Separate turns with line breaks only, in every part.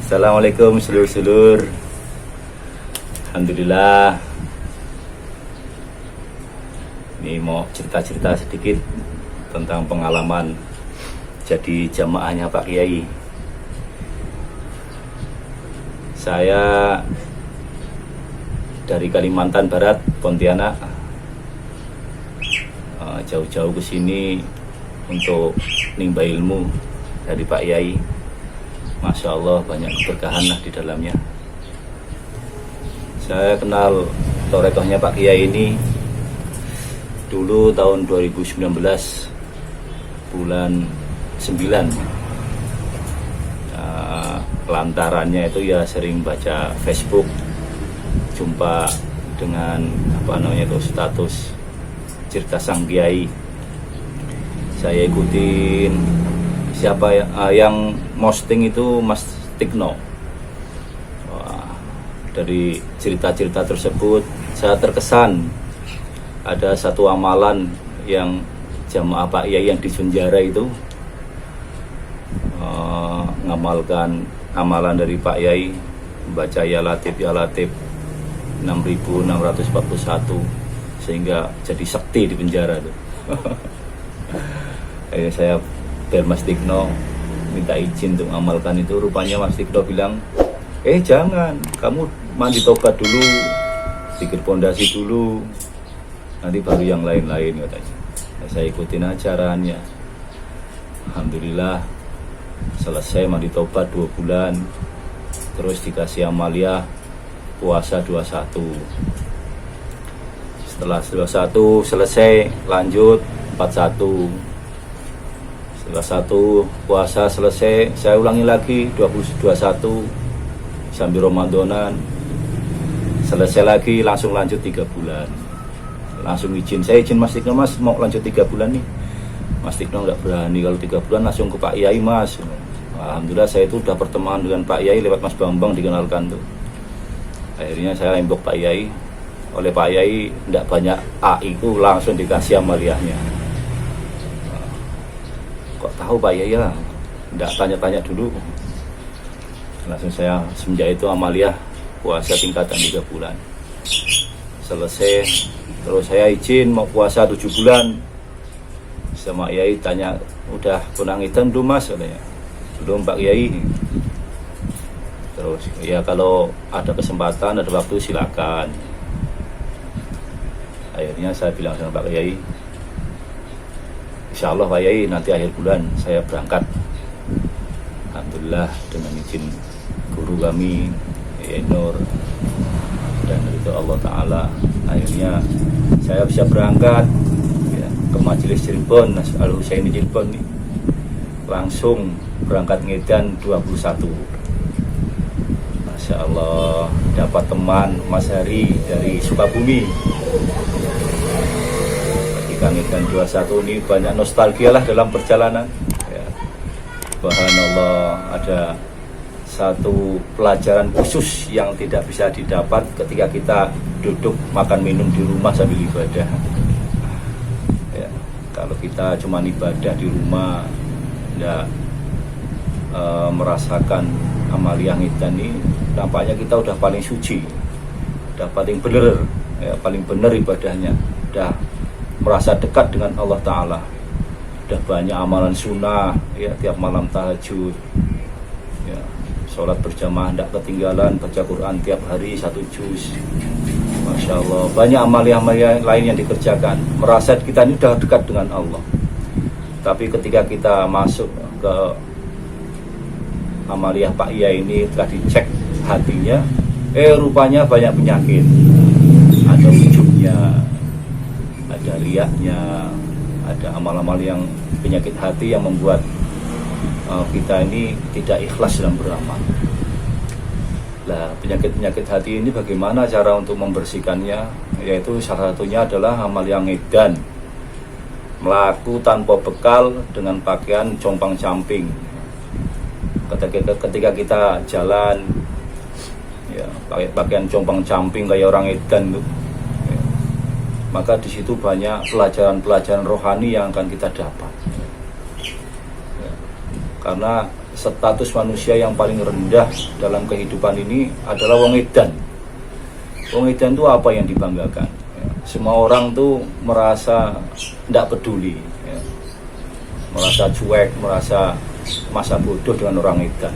Assalamualaikum sedulur-sedulur. Alhamdulillah. Ini mau cerita-cerita sedikit tentang pengalaman jadi jamaahnya Pak Kiai. Saya dari Kalimantan Barat, Pontianak, jauh-jauh ke sini untuk nimba ilmu dari Pak Kiai. Masya Allah, banyak keberkahan lah di dalamnya. Saya kenal torekohnya Pak Kiai ini dulu tahun 2019 bulan 9. Lantarannya itu ya sering baca Facebook, jumpa dengan status cerita sang Kiai. Saya ikutin siapa yang posting itu Mas Tikno. Dari cerita-cerita tersebut saya terkesan ada satu amalan yang jamaah Pak Kiai yang di penjara itu ngamalkan amalan dari Pak Kiai, membaca ya Latif 6641 sehingga jadi sakti di penjara itu. Saya biar Mas Tikno minta izin untuk mengamalkan itu. Rupanya Mas Tikno bilang, jangan, kamu mandi tobat dulu, pikir pondasi dulu, nanti baru yang lain-lain katanya. Saya ikutin acaranya. Alhamdulillah selesai mandi tobat 2 bulan, terus dikasih amalia puasa 21. Setelah 21 selesai, lanjut 41. Setelah 1 puasa selesai, saya ulangi lagi 21 sambil Ramadanan. Selesai lagi, langsung lanjut 3 bulan. Langsung izin, saya izin Mas Tikno, Mas mau lanjut 3 bulan nih. Mas Tikno nggak berani, kalau 3 bulan langsung ke Pak Kiai Mas. Alhamdulillah saya itu udah pertemuan dengan Pak Kiai lewat Mas Bambang, dikenalkan tuh. Akhirnya saya lembok Pak Kiai. Oleh Pak Kiai tidak banyak AI itu langsung dikasih amaliyahnya. Kok tahu Pak Kiai ya? Tidak tanya-tanya dulu. Langsung saya semenjak itu amaliyah puasa tingkatan 3 bulan. Selesai, terus saya izin mau puasa 7 bulan. Sama Kiai tanya, udah kunang hitam belum Mas? Katanya, belum Pak Kiai. Terus ya kalau ada kesempatan, ada waktu silakan. Akhirnya saya bilang sama Pak Kiai, insya Allah Pak Kiai nanti akhir bulan saya berangkat. Alhamdulillah dengan izin guru kami Kiai Nur dan itu Allah Ta'ala, akhirnya saya bisa berangkat ya, ke Majelis Cirebon, Al Husaini Cirebon nih. Langsung berangkat ngedan 21. Masya Allah, dapat teman Mas Hari dari Sukabumi. Ketika ngedan 21 ini banyak nostalgia lah dalam perjalanan ya. Subhanallah, ada satu pelajaran khusus yang tidak bisa didapat ketika kita duduk makan minum di rumah sambil ibadah ya. Kalau kita cuma ibadah di rumah tidak merasakan amaliyah ngidan ini, nampaknya kita udah paling suci, udah paling bener ya, paling bener ibadahnya, udah merasa dekat dengan Allah Ta'ala, udah banyak amalan sunnah ya, tiap malam tahajud ya, sholat berjamaah tidak ketinggalan, baca Quran tiap hari 1 juz. Masya Allah, banyak amaliyah lain yang dikerjakan, merasa kita ini udah dekat dengan Allah. Tapi ketika kita masuk ke amaliyah Pak Kiai ini, telah dicek hatinya, rupanya banyak penyakit, ada ujubnya, ada riaknya, ada amal-amal yang penyakit hati yang membuat kita ini tidak ikhlas dalam beramal. Nah, penyakit-penyakit hati ini bagaimana cara untuk membersihkannya? Yaitu salah satunya adalah amal yang edan, melaku tanpa bekal dengan pakaian compang-camping. Ketika kita jalan ya, pakai pakaian compang-camping kayak orang edan tuh ya, maka di situ banyak pelajaran-pelajaran rohani yang akan kita dapat ya. Karena status manusia yang paling rendah dalam kehidupan ini adalah wong edan. Wong edan itu apa yang dibanggakan? Ya, semua orang tuh merasa tidak peduli, ya, merasa cuek, merasa masa bodoh dengan orang edan.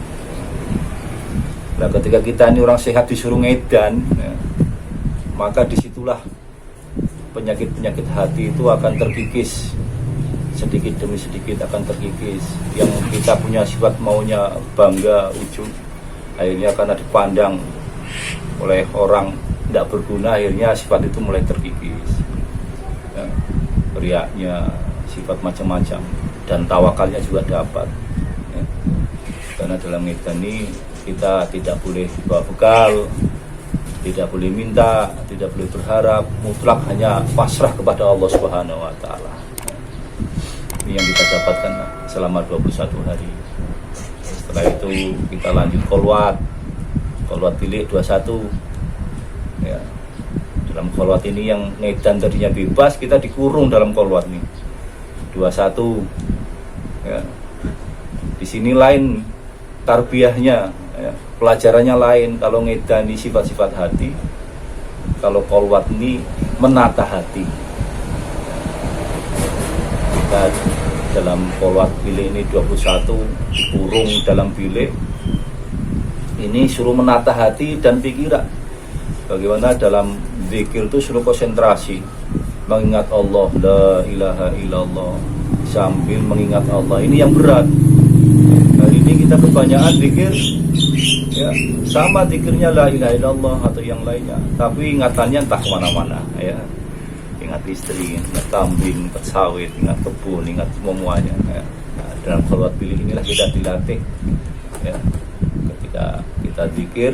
Nah, ketika kita ini orang sehat disuruh ngedan, ya, maka disitulah penyakit-penyakit hati itu akan terkikis, sedikit demi sedikit akan terkikis. Yang kita punya sifat maunya bangga, ujub, akhirnya karena dipandang oleh orang tidak berguna, akhirnya sifat itu mulai terkikis, ya, riaknya, sifat macam-macam, dan tawakalnya juga dapat, ya. Karena dalam ngedan ini kita tidak boleh bawa bekal, tidak boleh minta, tidak boleh berharap, mutlak hanya pasrah kepada Allah Subhanahu wa Ta'ala. Ini yang kita dapatkan selama 21 hari. Setelah itu kita lanjut kolwat pilih 21. Ya. Dalam kolwat ini yang ngedan tadinya bebas, kita dikurung dalam kolwat ini 21. Ya. Di sini lain tarbiyahnya, ya, pelajarannya lain. Kalau ngedani sifat-sifat hati, kalau kolwat ini menata hati. Kita dalam kolwat bilik ini 21 dikurung dalam bilik ini, suruh menata hati dan pikiran. Bagaimana dalam zikir itu suruh konsentrasi, mengingat Allah, la ilaha illallah, sambil mengingat Allah. Ini yang berat. Hari ini kita kebanyakan zikir, ya, sama zikirnya la ilaha illallah atau yang lainnya, tapi ingatannya entah kemana-mana, ya. Ingat istri, ingat kambing, ingat sawit, ingat kebun, ingat semuanya, ya. Nah, dalam kolwat pilih inilah kita dilatih, ya, ketika kita zikir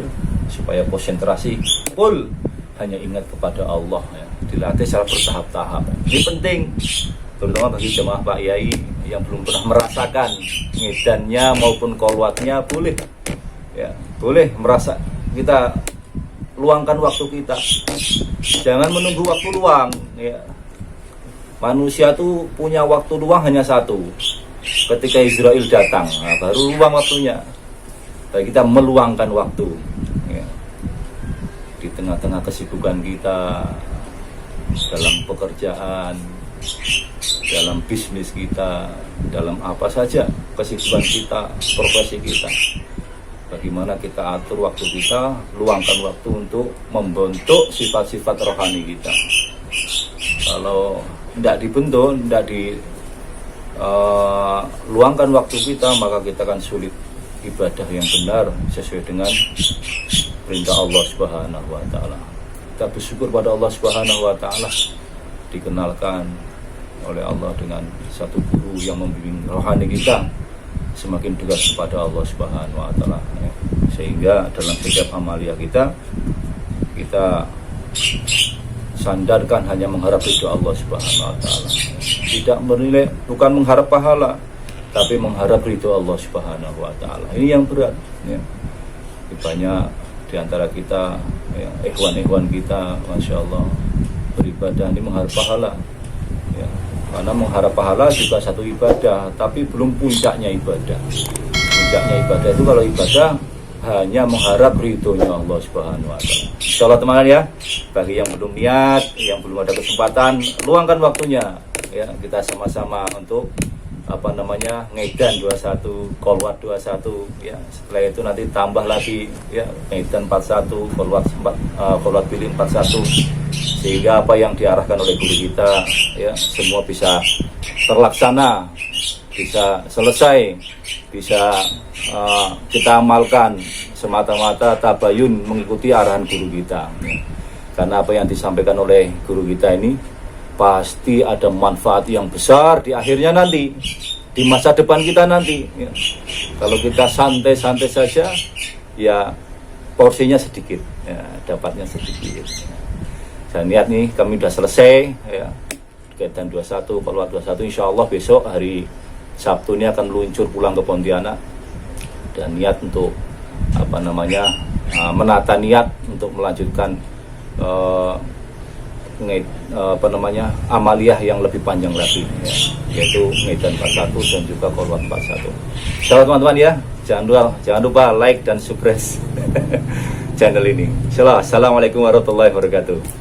supaya konsentrasi full hanya ingat kepada Allah, ya. Dilatih secara bertahap-tahap. Ini penting, terutama bagi jemaah Pak Yai yang belum pernah merasakan ngedannya maupun kolwatnya. Boleh, ya, boleh merasa, kita luangkan waktu kita, jangan menunggu waktu luang, ya. Manusia tuh punya waktu luang hanya satu, ketika Israel datang, nah, baru luang waktunya. Tapi kita meluangkan waktu, ya, di tengah-tengah kesibukan kita, dalam pekerjaan, dalam bisnis kita, dalam apa saja kesibukan kita, profesi kita. Bagaimana kita atur waktu kita, luangkan waktu untuk membentuk sifat-sifat rohani kita. Kalau tidak dibentuk, tidak luangkan waktu kita, maka kita akan sulit ibadah yang benar sesuai dengan perintah Allah Subhanahu wa Ta'ala. Kita bersyukur pada Allah Subhanahu wa Ta'ala, dikenalkan oleh Allah dengan satu guru yang membimbing rohani kita semakin dekat kepada Allah Subhanahu wa Ta'ala, ya. Sehingga dalam setiap amalia kita sandarkan hanya mengharap ridho Allah Subhanahu wa Ta'ala. Tidak menilai, bukan mengharap pahala, tapi mengharap ridho Allah Subhanahu wa Ta'ala. Ini yang berat, ya. Banyak di antara kita, ya, ikhwan-ikhwan kita, Masya Allah, beribadah ini mengharap pahala, ya. Karena mengharap pahala juga satu ibadah, tapi belum puncaknya ibadah. Puncaknya ibadah itu kalau ibadah hanya mengharap ridhonya Allah Subhanahu wa Ta'ala. Insyaallah teman-teman, ya, bagi yang belum niat, yang belum ada kesempatan, luangkan waktunya, ya, kita sama-sama untuk ngedan 21, kolwat 21, ya. Setelah itu nanti tambah lagi, ya, ngedan 41, kolwat pilih 41, sehingga apa yang diarahkan oleh guru kita, ya, semua bisa terlaksana, bisa selesai, bisa kita amalkan semata-mata tabayun mengikuti arahan guru kita, ya. Karena apa yang disampaikan oleh guru kita ini pasti ada manfaat yang besar di akhirnya nanti, di masa depan kita nanti, ya. Kalau kita santai-santai saja, ya porsinya sedikit, ya, dapatnya sedikit. Saya niat nih, kami sudah selesai, ya, kegiatan 21, kolwat 21, insya Allah besok hari Sabtu ini akan luncur pulang ke Pontianak, dan niat untuk menata niat untuk melanjutkan amaliyah yang lebih panjang lagi, ya, yaitu ngedan 41 dan juga kolwat 41. Selamat teman-teman, ya, jangan lupa like dan subscribe channel ini. Assalamualaikum warahmatullahi wabarakatuh.